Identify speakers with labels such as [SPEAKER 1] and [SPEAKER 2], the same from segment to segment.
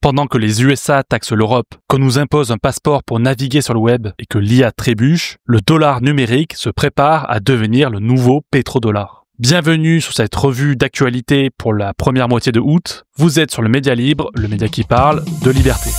[SPEAKER 1] Pendant que les USA taxent l'Europe, qu'on nous impose un passeport pour naviguer sur le web et que l'IA trébuche, le dollar numérique se prépare à devenir le nouveau pétrodollar. Bienvenue sur cette revue d'actualité pour la première moitié de août. Vous êtes sur le Média Libre, le média qui parle de liberté.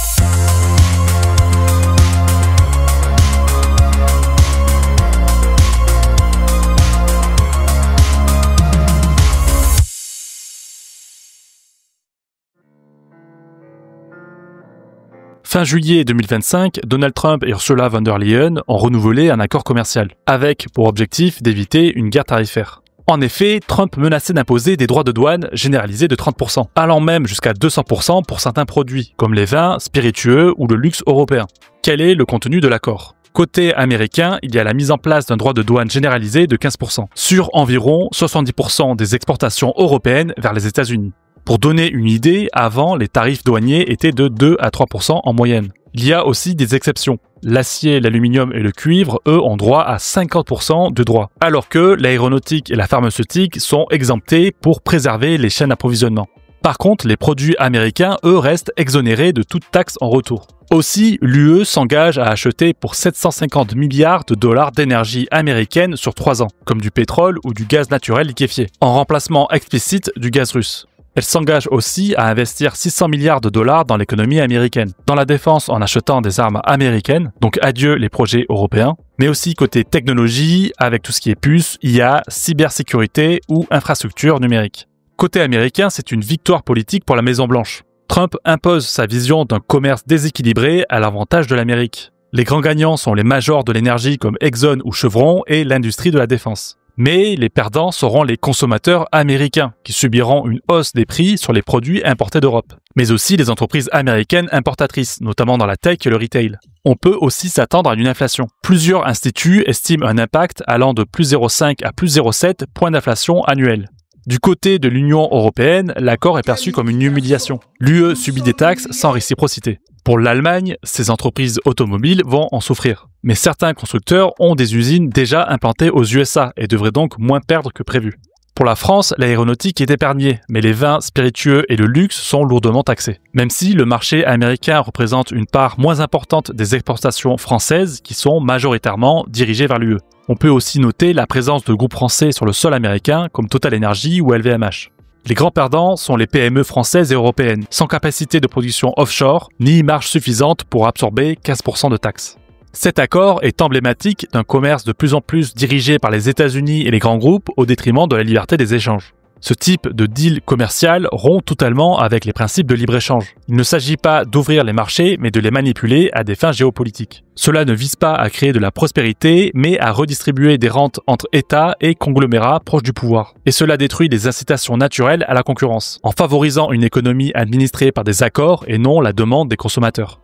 [SPEAKER 1] Fin juillet 2025, Donald Trump et Ursula von der Leyen ont renouvelé un accord commercial, avec pour objectif d'éviter une guerre tarifaire. En effet, Trump menaçait d'imposer des droits de douane généralisés de 30%, allant même jusqu'à 200% pour certains produits, comme les vins, spiritueux ou le luxe européen. Quel est le contenu de l'accord ? Côté américain, il y a la mise en place d'un droit de douane généralisé de 15%, sur environ 70% des exportations européennes vers les États-Unis. Pour donner une idée, avant, les tarifs douaniers étaient de 2 à 3% en moyenne. Il y a aussi des exceptions. L'acier, l'aluminium et le cuivre, eux, ont droit à 50% de droits, alors que l'aéronautique et la pharmaceutique sont exemptés pour préserver les chaînes d'approvisionnement. Par contre, les produits américains, eux, restent exonérés de toute taxe en retour. Aussi, l'UE s'engage à acheter pour 750 milliards de dollars d'énergie américaine sur 3 ans, comme du pétrole ou du gaz naturel liquéfié, en remplacement explicite du gaz russe. Elle s'engage aussi à investir 600 milliards de dollars dans l'économie américaine, dans la défense en achetant des armes américaines, donc adieu les projets européens, mais aussi côté technologie avec tout ce qui est puces, IA, cybersécurité ou infrastructure numérique. Côté américain, c'est une victoire politique pour la Maison-Blanche. Trump impose sa vision d'un commerce déséquilibré à l'avantage de l'Amérique. Les grands gagnants sont les majors de l'énergie comme Exxon ou Chevron et l'industrie de la défense. Mais les perdants seront les consommateurs américains, qui subiront une hausse des prix sur les produits importés d'Europe. Mais aussi les entreprises américaines importatrices, notamment dans la tech et le retail. On peut aussi s'attendre à une inflation. Plusieurs instituts estiment un impact allant de plus 0,5 à plus 0,7 points d'inflation annuel. Du côté de l'Union européenne, l'accord est perçu comme une humiliation. L'UE subit des taxes sans réciprocité. Pour l'Allemagne, ces entreprises automobiles vont en souffrir. Mais certains constructeurs ont des usines déjà implantées aux USA et devraient donc moins perdre que prévu. Pour la France, l'aéronautique est épargnée, mais les vins spiritueux et le luxe sont lourdement taxés. Même si le marché américain représente une part moins importante des exportations françaises qui sont majoritairement dirigées vers l'UE. On peut aussi noter la présence de groupes français sur le sol américain comme Total Energy ou LVMH. Les grands perdants sont les PME françaises et européennes, sans capacité de production offshore, ni marge suffisante pour absorber 15% de taxes. Cet accord est emblématique d'un commerce de plus en plus dirigé par les États-Unis et les grands groupes au détriment de la liberté des échanges. Ce type de deal commercial rompt totalement avec les principes de libre-échange. Il ne s'agit pas d'ouvrir les marchés, mais de les manipuler à des fins géopolitiques. Cela ne vise pas à créer de la prospérité, mais à redistribuer des rentes entre États et conglomérats proches du pouvoir. Et cela détruit les incitations naturelles à la concurrence, en favorisant une économie administrée par des accords et non la demande des consommateurs.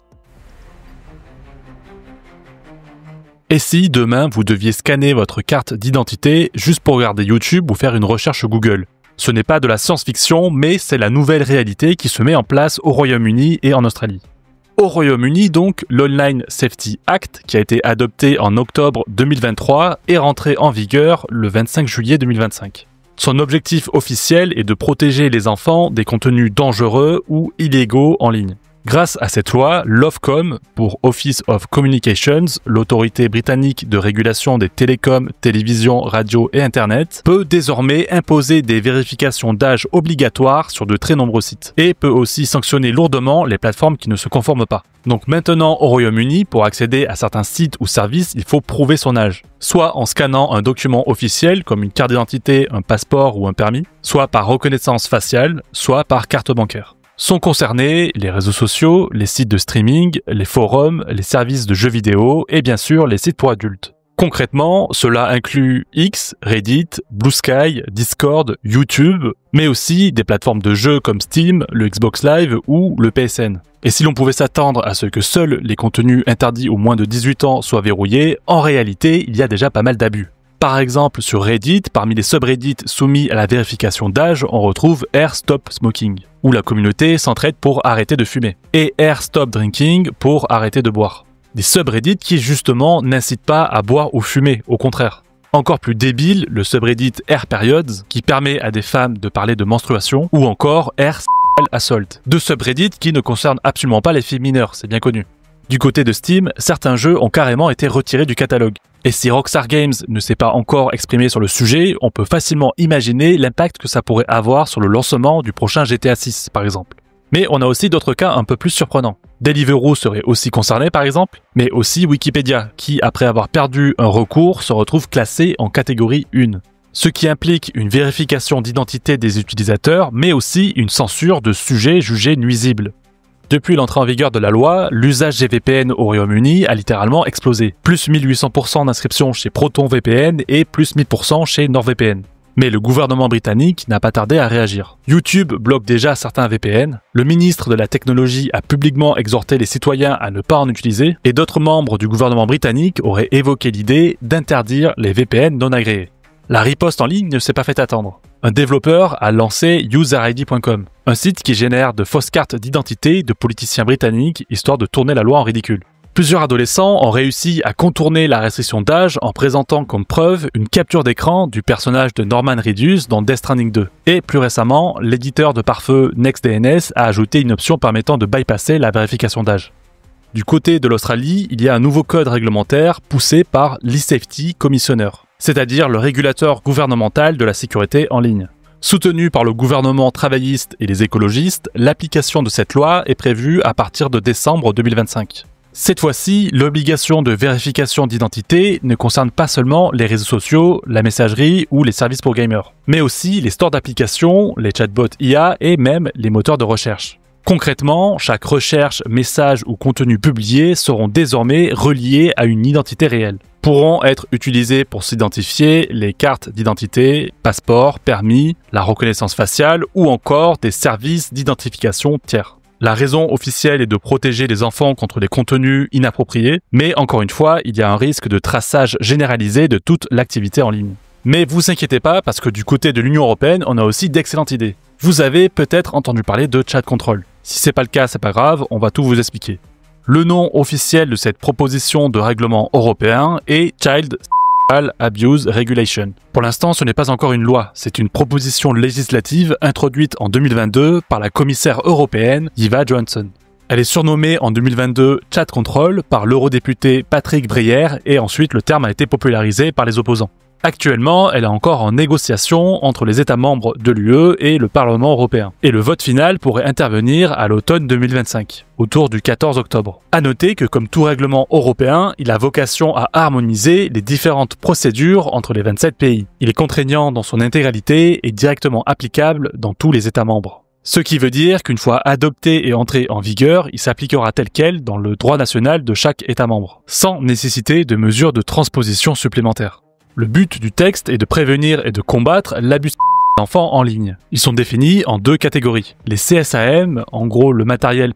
[SPEAKER 1] Et si demain vous deviez scanner votre carte d'identité juste pour regarder YouTube ou faire une recherche Google ? Ce n'est pas de la science-fiction, mais c'est la nouvelle réalité qui se met en place au Royaume-Uni et en Australie. Au Royaume-Uni, donc, l'Online Safety Act, qui a été adopté en octobre 2023, est rentré en vigueur le 25 juillet 2025. Son objectif officiel est de protéger les enfants des contenus dangereux ou illégaux en ligne. Grâce à cette loi, l'Ofcom, pour Office of Communications, l'autorité britannique de régulation des télécoms, télévision, radio et Internet, peut désormais imposer des vérifications d'âge obligatoires sur de très nombreux sites et peut aussi sanctionner lourdement les plateformes qui ne se conforment pas. Donc maintenant au Royaume-Uni, pour accéder à certains sites ou services, il faut prouver son âge, soit en scannant un document officiel comme une carte d'identité, un passeport ou un permis, soit par reconnaissance faciale, soit par carte bancaire. Sont concernés les réseaux sociaux, les sites de streaming, les forums, les services de jeux vidéo et bien sûr les sites pour adultes. Concrètement, cela inclut X, Reddit, Blue Sky, Discord, YouTube, mais aussi des plateformes de jeux comme Steam, le Xbox Live ou le PSN. Et si l'on pouvait s'attendre à ce que seuls les contenus interdits aux moins de 18 ans soient verrouillés, en réalité, il y a déjà pas mal d'abus. Par exemple, sur Reddit, parmi les subreddits soumis à la vérification d'âge, on retrouve Air Stop Smoking, où la communauté s'entraide pour arrêter de fumer, et Air Stop Drinking pour arrêter de boire. Des subreddits qui justement n'incitent pas à boire ou fumer, au contraire. Encore plus débile, le subreddit Air Periods, qui permet à des femmes de parler de menstruation, ou encore Air Assault, deux subreddits qui ne concernent absolument pas les filles mineures, c'est bien connu. Du côté de Steam, certains jeux ont carrément été retirés du catalogue. Et si Rockstar Games ne s'est pas encore exprimé sur le sujet, on peut facilement imaginer l'impact que ça pourrait avoir sur le lancement du prochain GTA 6 par exemple. Mais on a aussi d'autres cas un peu plus surprenants. Deliveroo serait aussi concerné par exemple, mais aussi Wikipédia, qui après avoir perdu un recours se retrouve classé en catégorie 1. Ce qui implique une vérification d'identité des utilisateurs, mais aussi une censure de sujets jugés nuisibles. Depuis l'entrée en vigueur de la loi, l'usage des VPN au Royaume-Uni a littéralement explosé. Plus 1800% d'inscriptions chez ProtonVPN et plus 1000% chez NordVPN. Mais le gouvernement britannique n'a pas tardé à réagir. YouTube bloque déjà certains VPN, le ministre de la Technologie a publiquement exhorté les citoyens à ne pas en utiliser, et d'autres membres du gouvernement britannique auraient évoqué l'idée d'interdire les VPN non agréés. La riposte en ligne ne s'est pas fait attendre. Un développeur a lancé UserID.com, un site qui génère de fausses cartes d'identité de politiciens britanniques histoire de tourner la loi en ridicule. Plusieurs adolescents ont réussi à contourner la restriction d'âge en présentant comme preuve une capture d'écran du personnage de Norman Reedus dans Death Stranding 2. Et plus récemment, l'éditeur de pare-feu NextDNS a ajouté une option permettant de bypasser la vérification d'âge. Du côté de l'Australie, il y a un nouveau code réglementaire poussé par l'eSafety Commissioner, c'est-à-dire le régulateur gouvernemental de la sécurité en ligne. Soutenu par le gouvernement travailliste et les écologistes, l'application de cette loi est prévue à partir de décembre 2025. Cette fois-ci, l'obligation de vérification d'identité ne concerne pas seulement les réseaux sociaux, la messagerie ou les services pour gamers, mais aussi les stores d'applications, les chatbots IA et même les moteurs de recherche. Concrètement, chaque recherche, message ou contenu publié seront désormais reliés à une identité réelle. Pourront être utilisés pour s'identifier les cartes d'identité, passeports, permis, la reconnaissance faciale ou encore des services d'identification tiers. La raison officielle est de protéger les enfants contre les contenus inappropriés, mais encore une fois, il y a un risque de traçage généralisé de toute l'activité en ligne. Mais vous inquiétez pas, parce que du côté de l'Union européenne, on a aussi d'excellentes idées. Vous avez peut-être entendu parler de Chat Control. Si c'est pas le cas, c'est pas grave, on va tout vous expliquer. Le nom officiel de cette proposition de règlement européen est Child Abuse Regulation. Pour l'instant, ce n'est pas encore une loi, c'est une proposition législative introduite en 2022 par la commissaire européenne Eva Johansson. Elle est surnommée en 2022 Chat Control par l'eurodéputé Patrick Breyer et ensuite le terme a été popularisé par les opposants. Actuellement, elle est encore en négociation entre les États membres de l'UE et le Parlement européen. Et le vote final pourrait intervenir à l'automne 2025, autour du 14 octobre. À noter que comme tout règlement européen, il a vocation à harmoniser les différentes procédures entre les 27 pays. Il est contraignant dans son intégralité et directement applicable dans tous les États membres. Ce qui veut dire qu'une fois adopté et entré en vigueur, il s'appliquera tel quel dans le droit national de chaque État membre, sans nécessiter de mesures de transposition supplémentaires. Le but du texte est de prévenir et de combattre l'abus d'enfants en ligne. Ils sont définis en deux catégories. Les CSAM, en gros le matériel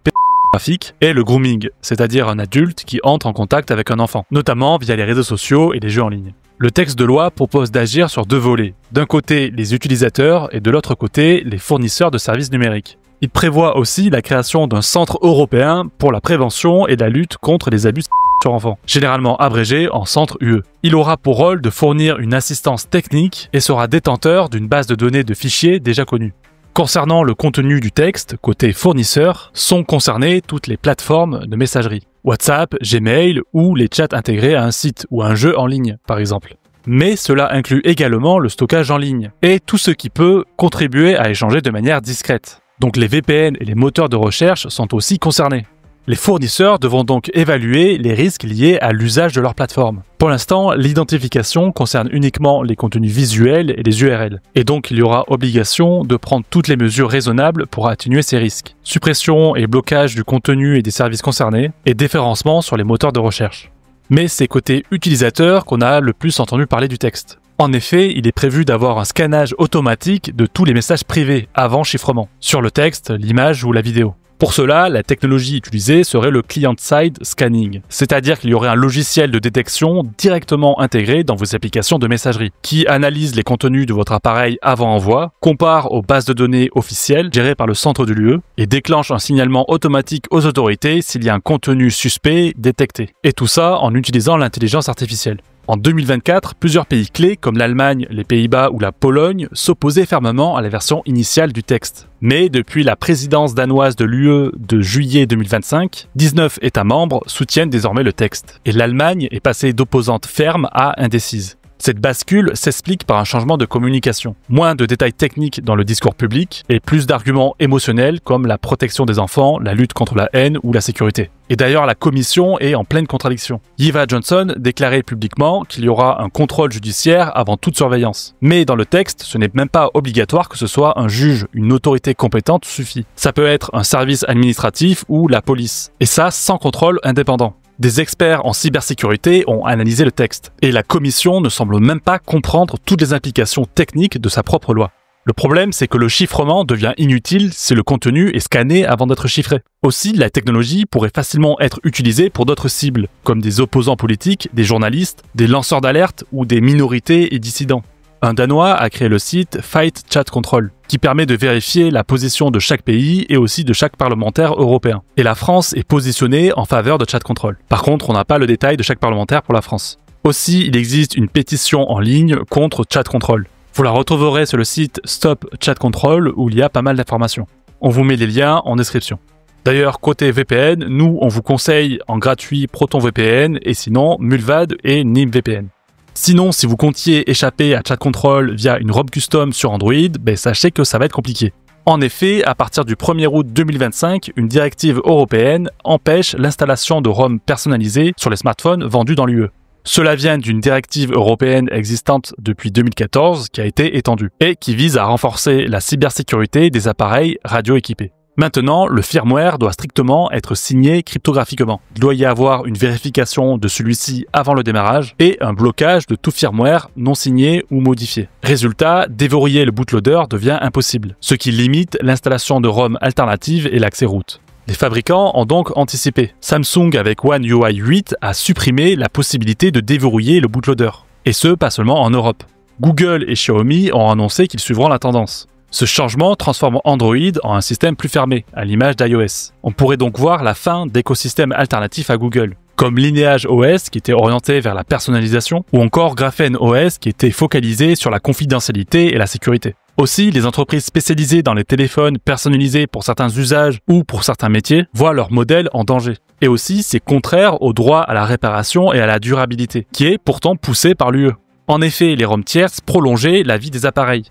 [SPEAKER 1] graphique, et le grooming, c'est-à-dire un adulte qui entre en contact avec un enfant, notamment via les réseaux sociaux et les jeux en ligne. Le texte de loi propose d'agir sur deux volets. D'un côté, les utilisateurs et de l'autre côté, les fournisseurs de services numériques. Il prévoit aussi la création d'un centre européen pour la prévention et la lutte contre les abus sur enfants, généralement abrégé en centre UE. Il aura pour rôle de fournir une assistance technique et sera détenteur d'une base de données de fichiers déjà connue. Concernant le contenu du texte, côté fournisseur, sont concernées toutes les plateformes de messagerie. WhatsApp, Gmail ou les chats intégrés à un site ou à un jeu en ligne, par exemple. Mais cela inclut également le stockage en ligne et tout ce qui peut contribuer à échanger de manière discrète. Donc les VPN et les moteurs de recherche sont aussi concernés. Les fournisseurs devront donc évaluer les risques liés à l'usage de leur plateforme. Pour l'instant, l'identification concerne uniquement les contenus visuels et les URL. Et donc il y aura obligation de prendre toutes les mesures raisonnables pour atténuer ces risques. Suppression et blocage du contenu et des services concernés, et déréférencement sur les moteurs de recherche. Mais c'est côté utilisateur qu'on a le plus entendu parler du texte. En effet, il est prévu d'avoir un scannage automatique de tous les messages privés avant chiffrement, sur le texte, l'image ou la vidéo. Pour cela, la technologie utilisée serait le client-side scanning, c'est-à-dire qu'il y aurait un logiciel de détection directement intégré dans vos applications de messagerie, qui analyse les contenus de votre appareil avant envoi, compare aux bases de données officielles gérées par le centre de l'UE et déclenche un signalement automatique aux autorités s'il y a un contenu suspect détecté. Et tout ça en utilisant l'intelligence artificielle. En 2024, plusieurs pays clés comme l'Allemagne, les Pays-Bas ou la Pologne s'opposaient fermement à la version initiale du texte. Mais depuis la présidence danoise de l'UE de juillet 2025, 19 États membres soutiennent désormais le texte. Et l'Allemagne est passée d'opposante ferme à indécise. Cette bascule s'explique par un changement de communication. Moins de détails techniques dans le discours public et plus d'arguments émotionnels comme la protection des enfants, la lutte contre la haine ou la sécurité. Et d'ailleurs, la commission est en pleine contradiction. Eva Johnson déclarait publiquement qu'il y aura un contrôle judiciaire avant toute surveillance. Mais dans le texte, ce n'est même pas obligatoire que ce soit un juge, une autorité compétente suffit. Ça peut être un service administratif ou la police. Et ça, sans contrôle indépendant. Des experts en cybersécurité ont analysé le texte, et la commission ne semble même pas comprendre toutes les implications techniques de sa propre loi. Le problème, c'est que le chiffrement devient inutile si le contenu est scanné avant d'être chiffré. Aussi, la technologie pourrait facilement être utilisée pour d'autres cibles, comme des opposants politiques, des journalistes, des lanceurs d'alerte ou des minorités et dissidents. Un Danois a créé le site Fight Chat Control, qui permet de vérifier la position de chaque pays et aussi de chaque parlementaire européen. Et la France est positionnée en faveur de Chat Control. Par contre, on n'a pas le détail de chaque parlementaire pour la France. Aussi, il existe une pétition en ligne contre Chat Control. Vous la retrouverez sur le site Stop Chat Control où il y a pas mal d'informations. On vous met les liens en description. D'ailleurs, côté VPN, nous, on vous conseille en gratuit ProtonVPN et sinon Mullvad et NimVPN. Sinon, si vous comptiez échapper à Chat Control via une ROM custom sur Android, sachez que ça va être compliqué. En effet, à partir du 1er août 2025, une directive européenne empêche l'installation de ROM personnalisées sur les smartphones vendus dans l'UE. Cela vient d'une directive européenne existante depuis 2014 qui a été étendue et qui vise à renforcer la cybersécurité des appareils radio équipés. Maintenant, le firmware doit strictement être signé cryptographiquement. Il doit y avoir une vérification de celui-ci avant le démarrage et un blocage de tout firmware non signé ou modifié. Résultat, déverrouiller le bootloader devient impossible, ce qui limite l'installation de ROM alternatives et l'accès root. Les fabricants ont donc anticipé. Samsung avec One UI 8 a supprimé la possibilité de déverrouiller le bootloader. Et ce, pas seulement en Europe. Google et Xiaomi ont annoncé qu'ils suivront la tendance. Ce changement transforme Android en un système plus fermé, à l'image d'iOS. On pourrait donc voir la fin d'écosystèmes alternatifs à Google, comme Lineage OS qui était orienté vers la personnalisation, ou encore Graphene OS qui était focalisé sur la confidentialité et la sécurité. Aussi, les entreprises spécialisées dans les téléphones personnalisés pour certains usages ou pour certains métiers voient leur modèle en danger. Et aussi, c'est contraire au droit à la réparation et à la durabilité, qui est pourtant poussé par l'UE. En effet, les ROM tierces prolongeaient la vie des appareils.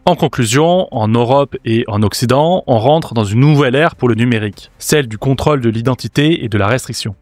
[SPEAKER 1] En conclusion, en Europe et en Occident, on rentre dans une nouvelle ère pour le numérique, celle du contrôle de l'identité et de la restriction.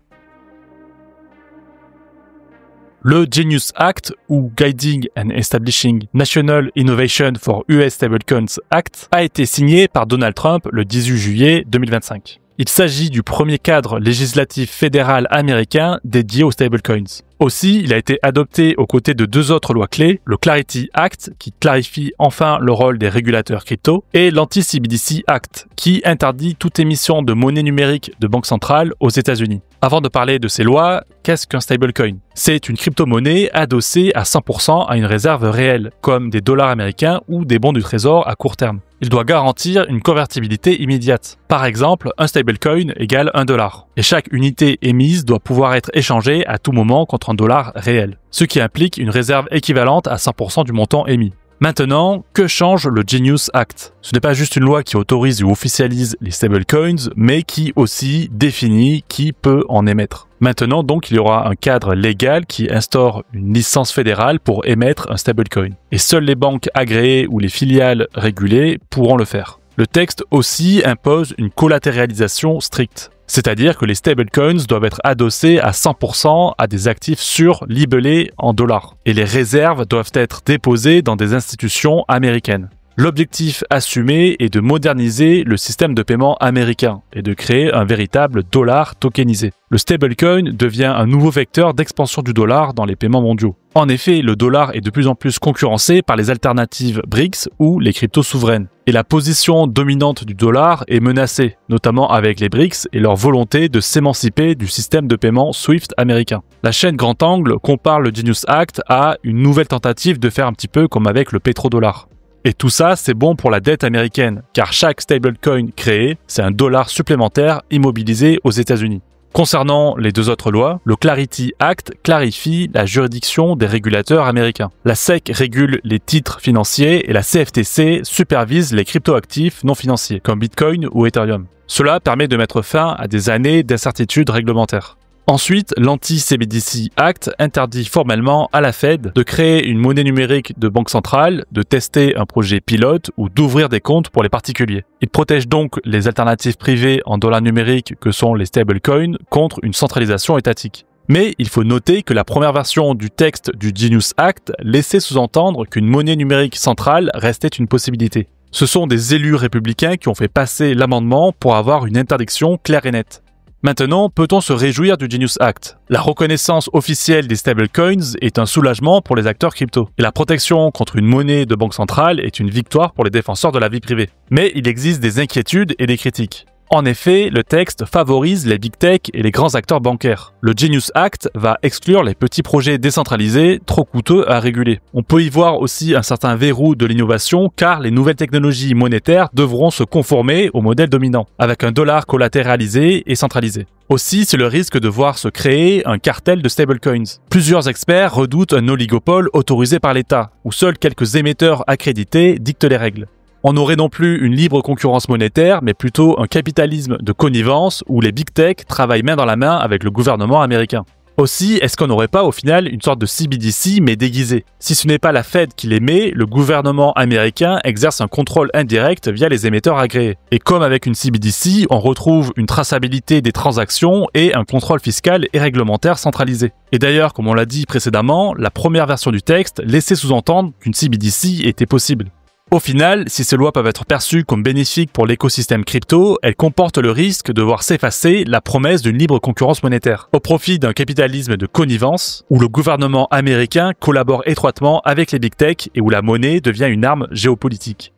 [SPEAKER 1] Le Genius Act, ou Guiding and Establishing National Innovation for US Stablecoins Act, a été signé par Donald Trump le 18 juillet 2025. Il s'agit du premier cadre législatif fédéral américain dédié aux stablecoins. Aussi, il a été adopté aux côtés de deux autres lois clés, le Clarity Act, qui clarifie enfin le rôle des régulateurs crypto, et l'Anti-CBDC Act, qui interdit toute émission de monnaie numérique de banque centrale aux États-Unis. Avant de parler de ces lois, qu'est-ce qu'un stablecoin? C'est une crypto-monnaie adossée à 100% à une réserve réelle, comme des dollars américains ou des bons du trésor à court terme. Il doit garantir une convertibilité immédiate. Par exemple, un stablecoin égale $1. Et chaque unité émise doit pouvoir être échangée à tout moment contre un dollar réel, ce qui implique une réserve équivalente à 100% du montant émis. Maintenant, que change le Genius Act? Ce n'est pas juste une loi qui autorise ou officialise les stablecoins, mais qui aussi définit qui peut en émettre. Maintenant, donc, il y aura un cadre légal qui instaure une licence fédérale pour émettre un stablecoin. Et seules les banques agréées ou les filiales régulées pourront le faire. Le texte aussi impose une collatéralisation stricte. C'est-à-dire que les stablecoins doivent être adossés à 100% à des actifs sûrs libellés en dollars. Et les réserves doivent être déposées dans des institutions américaines. L'objectif assumé est de moderniser le système de paiement américain et de créer un véritable dollar tokenisé. Le stablecoin devient un nouveau vecteur d'expansion du dollar dans les paiements mondiaux. En effet, le dollar est de plus en plus concurrencé par les alternatives BRICS ou les cryptos souveraines. Et la position dominante du dollar est menacée, notamment avec les BRICS et leur volonté de s'émanciper du système de paiement SWIFT américain. La chaîne Grand Angle compare le Genius Act à une nouvelle tentative de faire un petit peu comme avec le pétrodollar. Et tout ça, c'est bon pour la dette américaine, car chaque stablecoin créé, c'est un dollar supplémentaire immobilisé aux États-Unis. Concernant les deux autres lois, le Clarity Act clarifie la juridiction des régulateurs américains. La SEC régule les titres financiers et la CFTC supervise les cryptoactifs non financiers, comme Bitcoin ou Ethereum. Cela permet de mettre fin à des années d'incertitudes réglementaires. Ensuite, l'Anti-CBDC Act interdit formellement à la Fed de créer une monnaie numérique de banque centrale, de tester un projet pilote ou d'ouvrir des comptes pour les particuliers. Il protège donc les alternatives privées en dollars numériques que sont les stablecoins contre une centralisation étatique. Mais il faut noter que la première version du texte du Genius Act laissait sous-entendre qu'une monnaie numérique centrale restait une possibilité. Ce sont des élus républicains qui ont fait passer l'amendement pour avoir une interdiction claire et nette. Maintenant, peut-on se réjouir du Genius Act? La reconnaissance officielle des stablecoins est un soulagement pour les acteurs crypto. Et la protection contre une monnaie de banque centrale est une victoire pour les défenseurs de la vie privée. Mais il existe des inquiétudes et des critiques. En effet, le texte favorise les big tech et les grands acteurs bancaires. Le Genius Act va exclure les petits projets décentralisés trop coûteux à réguler. On peut y voir aussi un certain verrou de l'innovation car les nouvelles technologies monétaires devront se conformer au modèle dominant, avec un dollar collatéralisé et centralisé. Aussi, c'est le risque de voir se créer un cartel de stablecoins. Plusieurs experts redoutent un oligopole autorisé par l'État, où seuls quelques émetteurs accrédités dictent les règles. On n'aurait non plus une libre concurrence monétaire, mais plutôt un capitalisme de connivence où les big tech travaillent main dans la main avec le gouvernement américain. Aussi, est-ce qu'on n'aurait pas au final une sorte de CBDC mais déguisé? Si ce n'est pas la Fed qui l'émet, le gouvernement américain exerce un contrôle indirect via les émetteurs agréés. Et comme avec une CBDC, on retrouve une traçabilité des transactions et un contrôle fiscal et réglementaire centralisé. Et d'ailleurs, comme on l'a dit précédemment, la première version du texte laissait sous-entendre qu'une CBDC était possible. Au final, si ces lois peuvent être perçues comme bénéfiques pour l'écosystème crypto, elles comportent le risque de voir s'effacer la promesse d'une libre concurrence monétaire, au profit d'un capitalisme de connivence, où le gouvernement américain collabore étroitement avec les big tech et où la monnaie devient une arme géopolitique.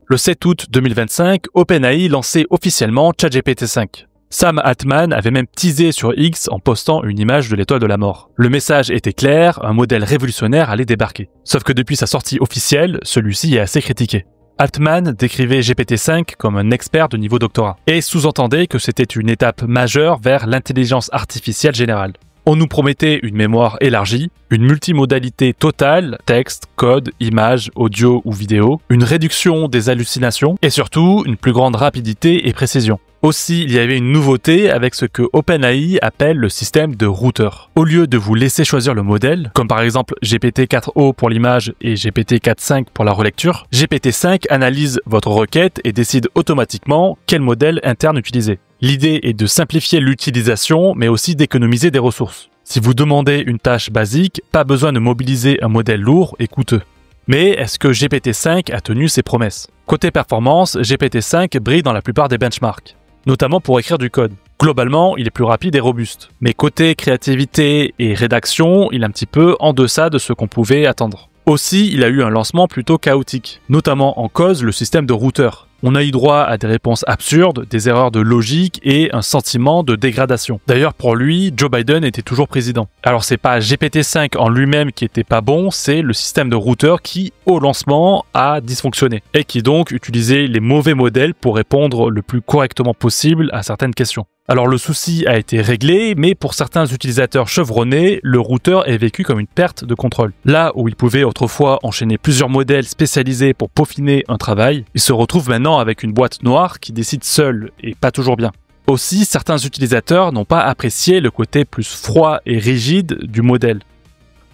[SPEAKER 1] Le 7 août 2025, OpenAI lançait officiellement ChatGPT 5. Sam Altman avait même teasé sur X en postant une image de l'étoile de la mort. Le message était clair, un modèle révolutionnaire allait débarquer. Sauf que depuis sa sortie officielle, celui-ci est assez critiqué. Altman décrivait GPT-5 comme un expert de niveau doctorat et sous-entendait que c'était une étape majeure vers l'intelligence artificielle générale. On nous promettait une mémoire élargie, une multimodalité totale, texte, code, image, audio ou vidéo, une réduction des hallucinations et surtout une plus grande rapidité et précision. Aussi, il y avait une nouveauté avec ce que OpenAI appelle le système de routeur. Au lieu de vous laisser choisir le modèle, comme par exemple GPT-4o pour l'image et GPT-4.5 pour la relecture, GPT-5 analyse votre requête et décide automatiquement quel modèle interne utiliser. L'idée est de simplifier l'utilisation, mais aussi d'économiser des ressources. Si vous demandez une tâche basique, pas besoin de mobiliser un modèle lourd et coûteux. Mais est-ce que GPT-5 a tenu ses promesses? Côté performance, GPT-5 brille dans la plupart des benchmarks, notamment pour écrire du code. Globalement, il est plus rapide et robuste. Mais côté créativité et rédaction, il est un petit peu en deçà de ce qu'on pouvait attendre. Aussi, il a eu un lancement plutôt chaotique, notamment en cause le système de routeur. On a eu droit à des réponses absurdes, des erreurs de logique et un sentiment de dégradation. D'ailleurs, pour lui, Joe Biden était toujours président. Alors c'est pas GPT-5 en lui-même qui était pas bon, c'est le système de routeur qui, au lancement, a dysfonctionné et qui donc utilisait les mauvais modèles pour répondre le plus correctement possible à certaines questions. Alors le souci a été réglé, mais pour certains utilisateurs chevronnés, le routeur est vécu comme une perte de contrôle. Là où il pouvait autrefois enchaîner plusieurs modèles spécialisés pour peaufiner un travail, il se retrouve maintenant avec une boîte noire qui décide seule et pas toujours bien. Aussi, certains utilisateurs n'ont pas apprécié le côté plus froid et rigide du modèle.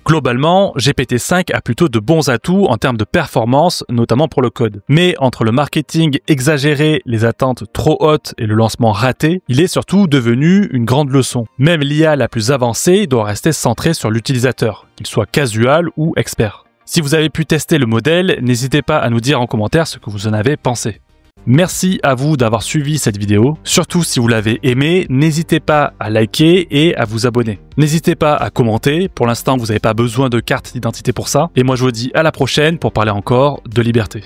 [SPEAKER 1] Globalement, GPT-5 a plutôt de bons atouts en termes de performance, notamment pour le code. Mais entre le marketing exagéré, les attentes trop hautes et le lancement raté, il est surtout devenu une grande leçon. Même l'IA la plus avancée doit rester centrée sur l'utilisateur, qu'il soit casual ou expert. Si vous avez pu tester le modèle, n'hésitez pas à nous dire en commentaire ce que vous en avez pensé. Merci à vous d'avoir suivi cette vidéo. Surtout si vous l'avez aimé, n'hésitez pas à liker et à vous abonner. N'hésitez pas à commenter. Pour l'instant, vous n'avez pas besoin de carte d'identité pour ça. Et moi, je vous dis à la prochaine pour parler encore de liberté.